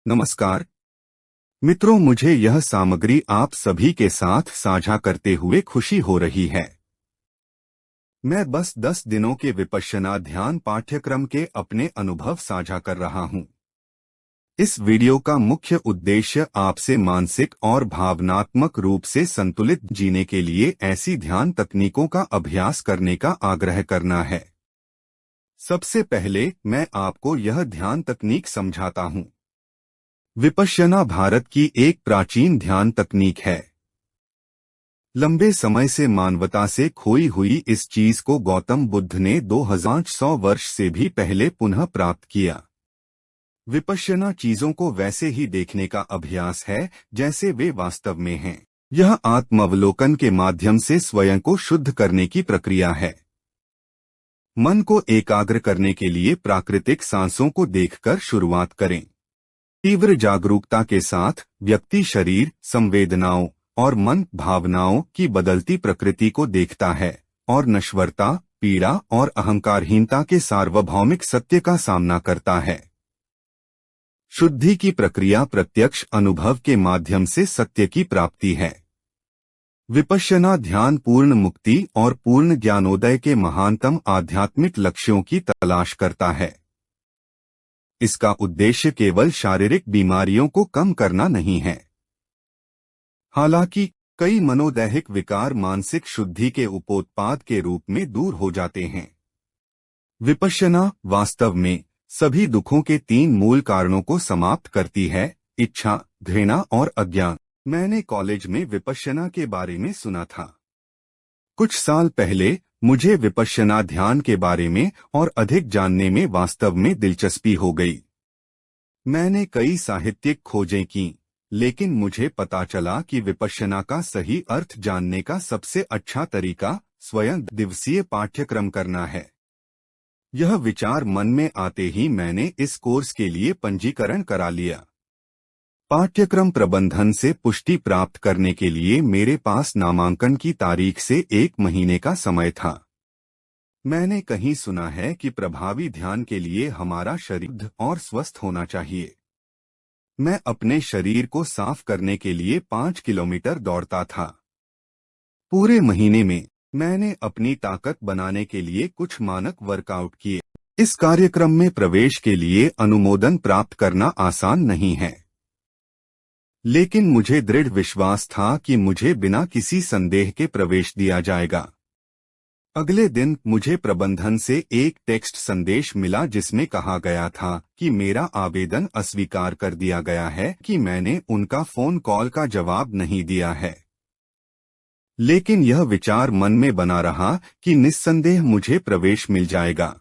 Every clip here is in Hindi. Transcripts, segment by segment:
नमस्कार मित्रों, मुझे यह सामग्री आप सभी के साथ साझा करते हुए खुशी हो रही है। मैं बस 10 दिनों के विपश्यना ध्यान पाठ्यक्रम के अपने अनुभव साझा कर रहा हूं। इस वीडियो का मुख्य उद्देश्य आपसे मानसिक और भावनात्मक रूप से संतुलित जीने के लिए ऐसी ध्यान तकनीकों का अभ्यास करने का आग्रह करना है। सबसे पहले मैं आपको यह ध्यान तकनीक समझाता हूं। विपश्यना भारत की एक प्राचीन ध्यान तकनीक है। लंबे समय से मानवता से खोई हुई इस चीज को गौतम बुद्ध ने 2100 वर्ष से भी पहले पुनः प्राप्त किया। विपश्यना चीजों को वैसे ही देखने का अभ्यास है जैसे वे वास्तव में हैं। यह आत्मावलोकन के माध्यम से स्वयं को शुद्ध करने की प्रक्रिया है। मन को एकाग्र करने के लिए प्राकृतिक सांसों को देखकर शुरुआत करें। तीव्र जागरूकता के साथ व्यक्ति शरीर, संवेदनाओं और मन भावनाओं की बदलती प्रकृति को देखता है और नश्वरता, पीड़ा और अहंकारहीनता के सार्वभौमिक सत्य का सामना करता है। शुद्धि की प्रक्रिया प्रत्यक्ष अनुभव के माध्यम से सत्य की प्राप्ति है। विपश्यना ध्यान पूर्ण मुक्ति और पूर्ण ज्ञानोदय के महानतम आध्यात्मिक लक्ष्यों की तलाश करता है। इसका उद्देश्य केवल शारीरिक बीमारियों को कम करना नहीं है। हालांकि कई मनोदैहिक विकार मानसिक शुद्धि के उपोत्पाद के रूप में दूर हो जाते हैं। विपश्यना वास्तव में सभी दुखों के 3 मूल कारणों को समाप्त करती है: इच्छा, घृणा और अज्ञान। मैंने कॉलेज में विपश्यना के बारे में सुना था। कुछ साल पहले मुझे विपश्यना ध्यान के बारे में और अधिक जानने में वास्तव में दिलचस्पी हो गई। मैंने कई साहित्यिक खोजें की, लेकिन मुझे पता चला कि विपश्यना का सही अर्थ जानने का सबसे अच्छा तरीका स्वयं दिवसीय पाठ्यक्रम करना है। यह विचार मन में आते ही मैंने इस कोर्स के लिए पंजीकरण करा लिया। पाठ्यक्रम प्रबंधन से पुष्टि प्राप्त करने के लिए मेरे पास नामांकन की तारीख से 1 महीने का समय था। मैंने कहीं सुना है कि प्रभावी ध्यान के लिए हमारा शरीर और स्वस्थ होना चाहिए। मैं अपने शरीर को साफ करने के लिए 5 किलोमीटर दौड़ता था। पूरे महीने में मैंने अपनी ताकत बनाने के लिए कुछ मानक वर्कआउट किए। इस कार्यक्रम में प्रवेश के लिए अनुमोदन प्राप्त करना आसान नहीं है, लेकिन मुझे दृढ़ विश्वास था कि मुझे बिना किसी संदेह के प्रवेश दिया जाएगा। अगले दिन मुझे प्रबंधन से एक टेक्स्ट संदेश मिला जिसमें कहा गया था कि मेरा आवेदन अस्वीकार कर दिया गया है कि मैंने उनका फोन कॉल का जवाब नहीं दिया है। लेकिन यह विचार मन में बना रहा कि निस्संदेह मुझे प्रवेश मिल जाएगा।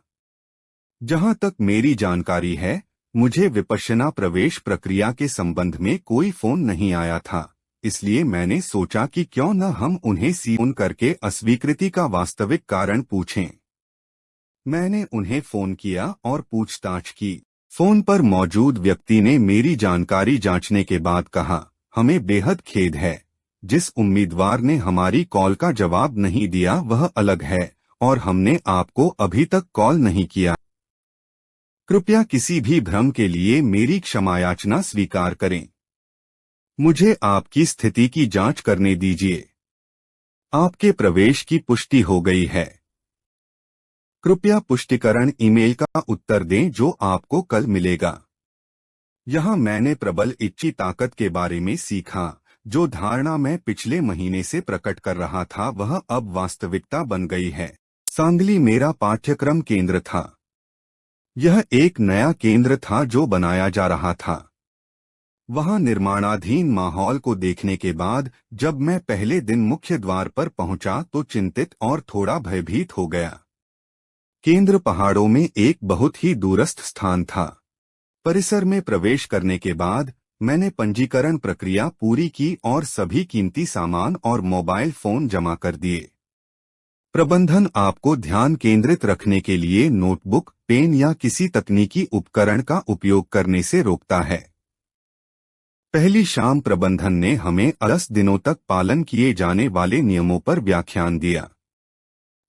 जहां तक मेरी जानकारी है, मुझे विपश्यना प्रवेश प्रक्रिया के संबंध में कोई फोन नहीं आया था, इसलिए मैंने सोचा कि क्यों न हम उन्हें फोन करके अस्वीकृति का वास्तविक कारण पूछें। मैंने उन्हें फोन किया और पूछताछ की। फोन पर मौजूद व्यक्ति ने मेरी जानकारी जांचने के बाद कहा, हमें बेहद खेद है, जिस उम्मीदवार ने हमारी कॉल का जवाब नहीं दिया वह अलग है और हमने आपको अभी तक कॉल नहीं किया। कृपया किसी भी भ्रम के लिए मेरी क्षमायाचना स्वीकार करें। मुझे आपकी स्थिति की जांच करने दीजिए। आपके प्रवेश की पुष्टि हो गई है। कृपया पुष्टिकरण ईमेल का उत्तर दें जो आपको कल मिलेगा। यहाँ मैंने प्रबल इच्छी ताकत के बारे में सीखा। जो धारणा मैं पिछले महीने से प्रकट कर रहा था वह अब वास्तविकता बन गई है। सांगली मेरा पाठ्यक्रम केंद्र था। यह एक नया केंद्र था जो बनाया जा रहा था। वहां निर्माणाधीन माहौल को देखने के बाद जब मैं पहले दिन मुख्य द्वार पर पहुंचा तो चिंतित और थोड़ा भयभीत हो गया। केंद्र पहाड़ों में एक बहुत ही दूरस्थ स्थान था। परिसर में प्रवेश करने के बाद मैंने पंजीकरण प्रक्रिया पूरी की और सभी कीमती सामान और मोबाइल फोन जमा कर दिए। प्रबंधन आपको ध्यान केंद्रित रखने के लिए नोटबुक, पेन या किसी तकनीकी उपकरण का उपयोग करने से रोकता है। पहली शाम प्रबंधन ने हमें 10 दिनों तक पालन किए जाने वाले नियमों पर व्याख्यान दिया।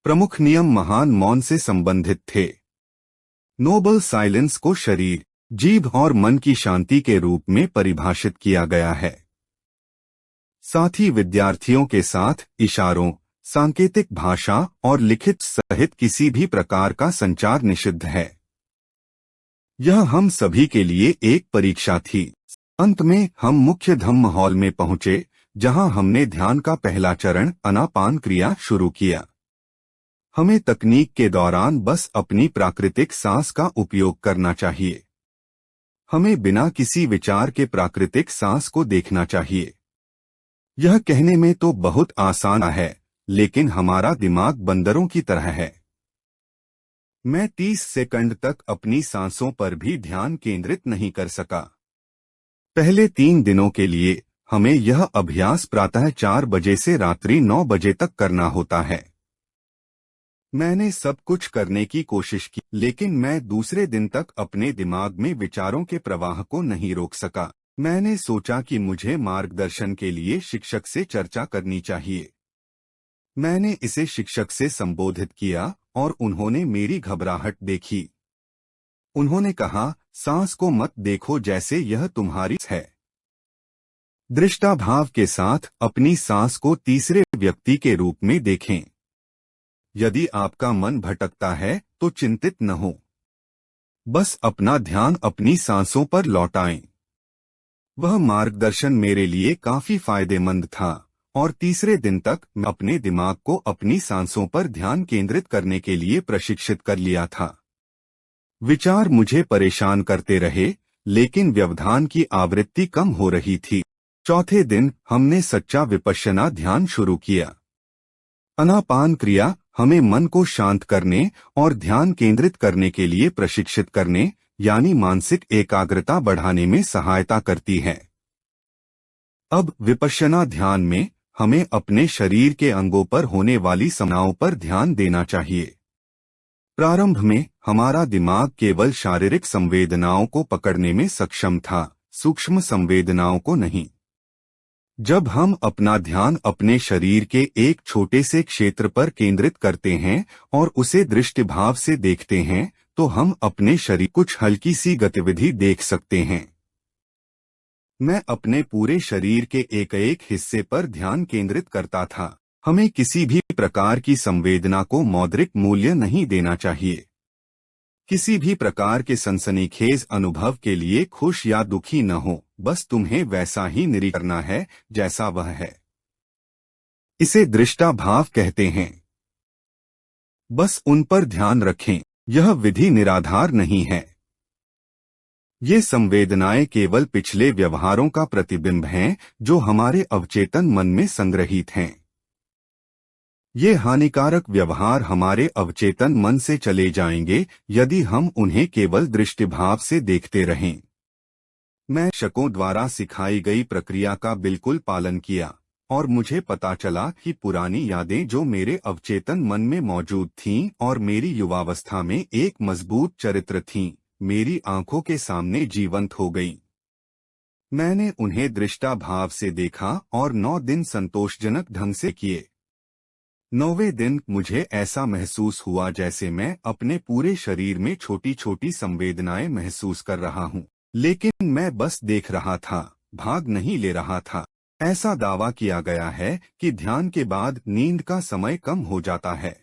प्रमुख नियम महान मौन से संबंधित थे। नोबल साइलेंस को शरीर, जीभ और मन की शांति के रूप में परिभाषित किया गया है। साथ ही विद्यार्थियों के साथ इशारों, सांकेतिक भाषा और लिखित सहित किसी भी प्रकार का संचार निषिद्ध है। यह हम सभी के लिए एक परीक्षा थी। अंत में हम मुख्य धम्म हॉल में पहुंचे, जहां हमने ध्यान का पहला चरण आनापान क्रिया शुरू किया। हमें तकनीक के दौरान बस अपनी प्राकृतिक सांस का उपयोग करना चाहिए। हमें बिना किसी विचार के प्राकृतिक सांस को देखना चाहिए। यह कहने में तो बहुत आसान है, लेकिन हमारा दिमाग बंदरों की तरह है। मैं 30 सेकंड तक अपनी सांसों पर भी ध्यान केंद्रित नहीं कर सका। पहले 3 दिनों के लिए हमें यह अभ्यास प्रातः 4 बजे से रात्रि 9 बजे तक करना होता है। मैंने सब कुछ करने की कोशिश की, लेकिन मैं दूसरे दिन तक अपने दिमाग में विचारों के प्रवाह को नहीं रोक सका। मैंने सोचा कि मुझे मार्गदर्शन के लिए शिक्षक से चर्चा करनी चाहिए। मैंने इसे शिक्षक से संबोधित किया और उन्होंने मेरी घबराहट देखी। उन्होंने कहा, सांस को मत देखो जैसे यह तुम्हारी है। दृष्टाभाव के साथ अपनी सांस को तीसरे व्यक्ति के रूप में देखें। यदि आपका मन भटकता है तो चिंतित न हो, बस अपना ध्यान अपनी सांसों पर लौटाएं। वह मार्गदर्शन मेरे लिए काफी फायदेमंद था और तीसरे दिन तक मैं अपने दिमाग को अपनी सांसों पर ध्यान केंद्रित करने के लिए प्रशिक्षित कर लिया था। विचार मुझे परेशान करते रहे, लेकिन व्यवधान की आवृत्ति कम हो रही थी। चौथे दिन हमने सच्चा विपश्यना ध्यान शुरू किया। आनापान क्रिया हमें मन को शांत करने और ध्यान केंद्रित करने के लिए प्रशिक्षित करने, यानी मानसिक एकाग्रता बढ़ाने में सहायता करती है। अब विपश्यना ध्यान में हमें अपने शरीर के अंगों पर होने वाली समस्याओं पर ध्यान देना चाहिए। प्रारंभ में हमारा दिमाग केवल शारीरिक संवेदनाओं को पकड़ने में सक्षम था, सूक्ष्म संवेदनाओं को नहीं। जब हम अपना ध्यान अपने शरीर के एक छोटे से क्षेत्र पर केंद्रित करते हैं और उसे दृष्टिभाव से देखते हैं, तो हम अपने शरीर कुछ हल्की सी गतिविधि देख सकते हैं। मैं अपने पूरे शरीर के एक एक हिस्से पर ध्यान केंद्रित करता था। हमें किसी भी प्रकार की संवेदना को मौद्रिक मूल्य नहीं देना चाहिए। किसी भी प्रकार के सनसनीखेज अनुभव के लिए खुश या दुखी न हो, बस तुम्हें वैसा ही निरीक्षण करना है जैसा वह है। इसे दृष्टाभाव कहते हैं। बस उन पर ध्यान रखें। यह विधि निराधार नहीं है। ये संवेदनाएं केवल पिछले व्यवहारों का प्रतिबिंब हैं जो हमारे अवचेतन मन में संग्रहित हैं। ये हानिकारक व्यवहार हमारे अवचेतन मन से चले जाएंगे यदि हम उन्हें केवल दृष्टिभाव से देखते रहें। मैं शिक्षकों द्वारा सिखाई गई प्रक्रिया का बिल्कुल पालन किया और मुझे पता चला कि पुरानी यादें जो मेरे अवचेतन मन में मौजूद थीं और मेरी युवावस्था में एक मजबूत चरित्र थीं, मेरी आंखों के सामने जीवंत हो गईं। मैंने उन्हें दृष्टाभाव से देखा और 9 दिन संतोषजनक ढंग से किए। 9वें दिन मुझे ऐसा महसूस हुआ जैसे मैं अपने पूरे शरीर में छोटी छोटी संवेदनाएं महसूस कर रहा हूं, लेकिन मैं बस देख रहा था, भाग नहीं ले रहा था। ऐसा दावा किया गया है कि ध्यान के बाद नींद का समय कम हो जाता है।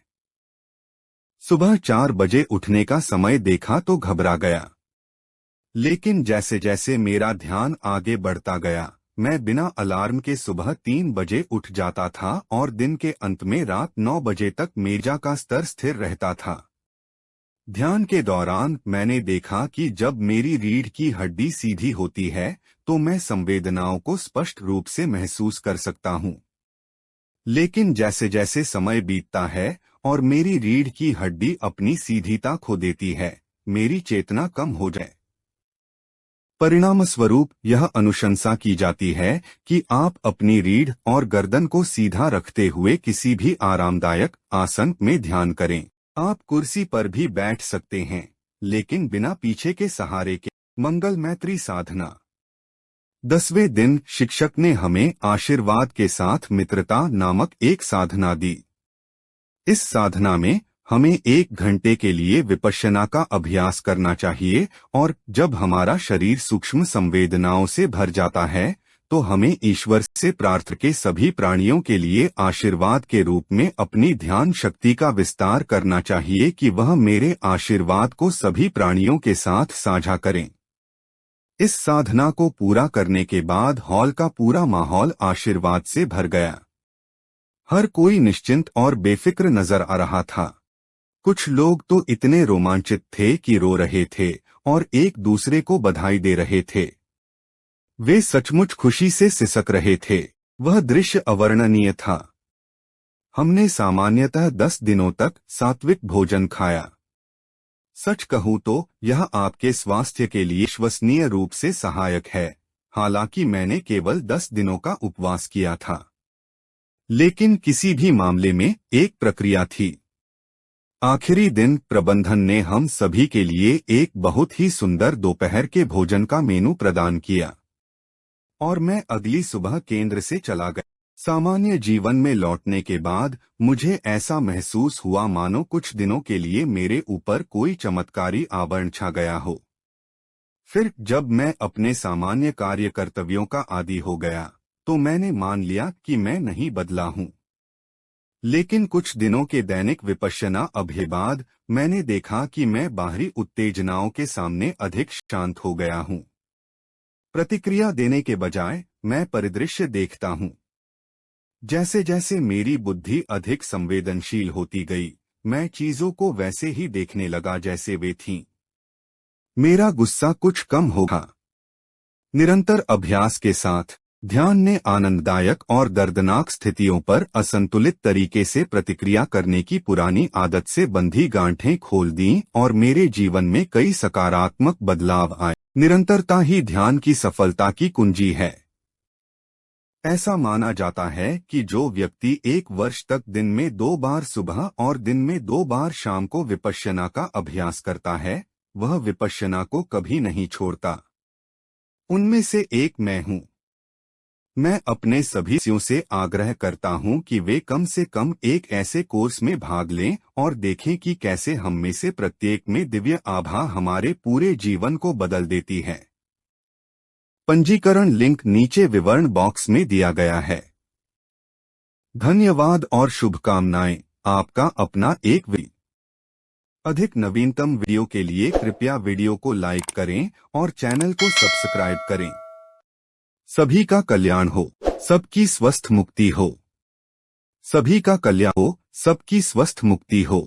सुबह 4 बजे उठने का समय देखा तो घबरा गया, लेकिन जैसे जैसे मेरा ध्यान आगे बढ़ता गया, मैं बिना अलार्म के सुबह 3 बजे उठ जाता था और दिन के अंत में रात 9 बजे तक ऊर्जा का स्तर स्थिर रहता था। ध्यान के दौरान मैंने देखा कि जब मेरी रीढ़ की हड्डी सीधी होती है तो मैं संवेदनाओं को स्पष्ट रूप से महसूस कर सकता हूँ। लेकिन जैसे जैसे समय बीतता है और मेरी रीढ़ की हड्डी अपनी सीधीता खो देती है, मेरी चेतना कम हो जाए। परिणामस्वरूप यह अनुशंसा की जाती है कि आप अपनी रीढ़ और गर्दन को सीधा रखते हुए किसी भी आरामदायक आसन में ध्यान करें। आप कुर्सी पर भी बैठ सकते हैं, लेकिन बिना पीछे के सहारे के। मंगल मैत्री साधना। 10वें दिन शिक्षक ने हमें आशीर्वाद के साथ मित्रता नामक एक साधना दी। इस साधना में हमें 1 घंटे के लिए विपश्यना का अभ्यास करना चाहिए और जब हमारा शरीर सूक्ष्म संवेदनाओं से भर जाता है तो हमें ईश्वर से प्रार्थना के सभी प्राणियों के लिए आशीर्वाद के रूप में अपनी ध्यान शक्ति का विस्तार करना चाहिए कि वह मेरे आशीर्वाद को सभी प्राणियों के साथ साझा करें। इस साधना को पूरा करने के बाद हॉल का पूरा माहौल आशीर्वाद से भर गया। हर कोई निश्चिंत और बेफिक्र नजर आ रहा था। कुछ लोग तो इतने रोमांचित थे कि रो रहे थे और एक दूसरे को बधाई दे रहे थे। वे सचमुच खुशी से सिसक रहे थे। वह दृश्य अवर्णनीय था। हमने सामान्यतः 10 दिनों तक सात्विक भोजन खाया। सच कहूं तो यह आपके स्वास्थ्य के लिए विश्वसनीय रूप से सहायक है। हालांकि मैंने केवल 10 दिनों का उपवास किया था, लेकिन किसी भी मामले में एक प्रक्रिया थी। आखिरी दिन प्रबंधन ने हम सभी के लिए एक बहुत ही सुंदर दोपहर के भोजन का मेनू प्रदान किया और मैं अगली सुबह केंद्र से चला गया। सामान्य जीवन में लौटने के बाद मुझे ऐसा महसूस हुआ मानो कुछ दिनों के लिए मेरे ऊपर कोई चमत्कारी आवरण छा गया हो। फिर जब मैं अपने सामान्य कार्य कर्तव्यों का आदी हो गया तो मैंने मान लिया कि मैं नहीं बदला हूं। लेकिन कुछ दिनों के दैनिक विपश्यना अभ्यास बाद मैंने देखा कि मैं बाहरी उत्तेजनाओं के सामने अधिक शांत हो गया हूं। प्रतिक्रिया देने के बजाय मैं परिदृश्य देखता हूं। जैसे जैसे मेरी बुद्धि अधिक संवेदनशील होती गई, मैं चीजों को वैसे ही देखने लगा जैसे वे थीं। मेरा गुस्सा कुछ कम होगा। निरंतर अभ्यास के साथ ध्यान ने आनंददायक और दर्दनाक स्थितियों पर असंतुलित तरीके से प्रतिक्रिया करने की पुरानी आदत से बंधी गांठें खोल दी और मेरे जीवन में कई सकारात्मक बदलाव आए। निरंतरता ही ध्यान की सफलता की कुंजी है। ऐसा माना जाता है कि जो व्यक्ति 1 वर्ष तक दिन में 2 बार सुबह और दिन में 2 बार शाम को विपश्यना का अभ्यास करता है, वह विपश्यना को कभी नहीं छोड़ता। उनमें से एक मैं हूँ। मैं अपने सभी साथियों से आग्रह करता हूं कि वे कम से कम एक ऐसे कोर्स में भाग लें और देखें कि कैसे हम में से प्रत्येक में दिव्य आभा हमारे पूरे जीवन को बदल देती है। पंजीकरण लिंक नीचे विवरण बॉक्स में दिया गया है। धन्यवाद और शुभकामनाएं। आपका अपना एक अधिक नवीनतम वीडियो के लिए कृपया वीडियो को लाइक करें और चैनल को सब्सक्राइब करें। सभी का कल्याण हो, सबकी स्वस्थ मुक्ति हो। सभी का कल्याण हो, सबकी स्वस्थ मुक्ति हो।